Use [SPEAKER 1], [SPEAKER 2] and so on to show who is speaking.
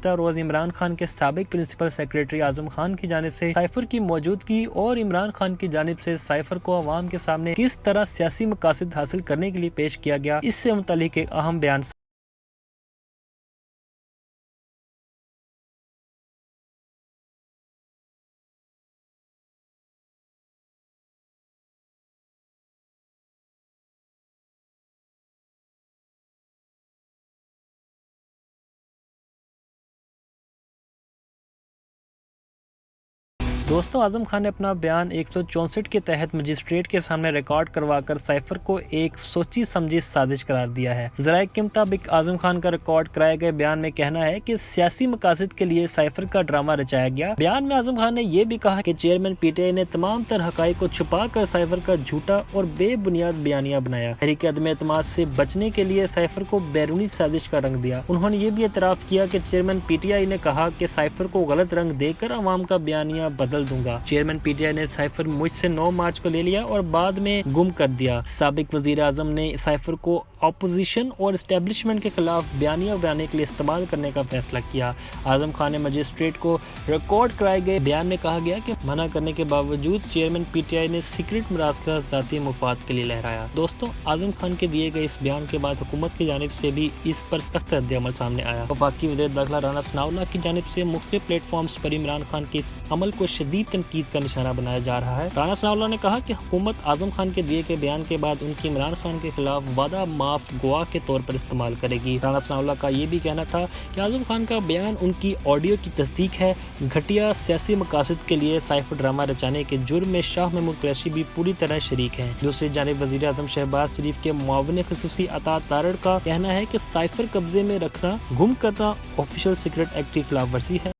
[SPEAKER 1] गुज़िश्ता रोज़ इमरान खान के साबिक principal secretary Azam Khan की जानिब से साइफर की मौजूदगी और इमरान खान की जानिब से साइफर को अवाम के सामने किस तरह सियासी मकासद हासिल करने के लिए पेश किया गया, इससे मुतालिक एक अहम बयान। दोस्तों, आजम खान ने अपना बयान 164 के तहत मजिस्ट्रेट के सामने रिकॉर्ड करवाकर साइफर को एक सोची समझी साजिश करार दिया है। ज़राए के मुताबिक आजम खान का रिकॉर्ड कराए गए बयान में कहना है कि सियासी मकासद के लिए साइफर का ड्रामा रचाया गया। बयान में आजम खान ने यह भी कहा कि चेयरमैन पीटीआई ने तमाम तर हकाइक को छुपा कर साइफर का झूठा और बेबुनियाद बयानिया बनाया। तहरीक अदम एतमाद से बचने के लिए साइफर को बैरूनी साजिश का रंग दिया। उन्होंने ये भी एतराफ़ किया कि चेयरमैन पीटीआई ने कहा कि साइफर को गलत रंग देकर अवाम का बयानिया बदल दूंगा। चेयरमैन पीटीआई ने साइफर मुझसे 9 मार्च को ले लिया और बाद में गुम कर दिया। साबिक वजीर आजम ने साइफर को अपोजिशन और एस्टेब्लिशमेंट के खिलाफ बयानिया बनाने के लिए इस्तेमाल करने का फैसला किया। आजम खान ने मजिस्ट्रेट को रिकॉर्ड कराए गए बयान में कहा गया कि मना करने के बावजूद चेयरमैन पीटीआई ने सीक्रेट मरासला ज़ाती मुफाद के लिए लहराया। दोस्तों, आजम खान के दिए गए इस बयान के बाद हुकूमत की जानिब से भी इस पर सख्त रद्द-ए-अमल सामने आया। वफाकी वज़ीर दाखिला राना सनाउल्लाह की जानिब से मुख्तलिफ प्लेटफॉर्म्स पर इमरान खान के इस अमल को शदीद तनकीद का निशाना बनाया जा रहा है। राना सनाउल्लाह ने कहा कि हुकूमत आजम खान के दिए गए बयान के बाद उनकी इमरान खान के खिलाफ वादा माफ गवाह के तौर पर इस्तेमाल करेगी। राना सनाउल्लाह का ये भी कहना था कि आजम खान का बयान उनकी ऑडियो की तस्दीक है। घटिया सियासी मकासद के लिए साइफर ड्रामा रचाने के जुर्म में शाह महमूद कुरैशी भी पूरी तरह शरीक हैं। दूसरी जानिब वज़ीर आज़म शहबाज शरीफ के मुआविन ख़ुसूसी अता तारड़ का कहना है कि साइफर कब्जे में रखना, गुम करना ऑफिशियल सीक्रेट एक्ट की खिलाफ वर्जी है।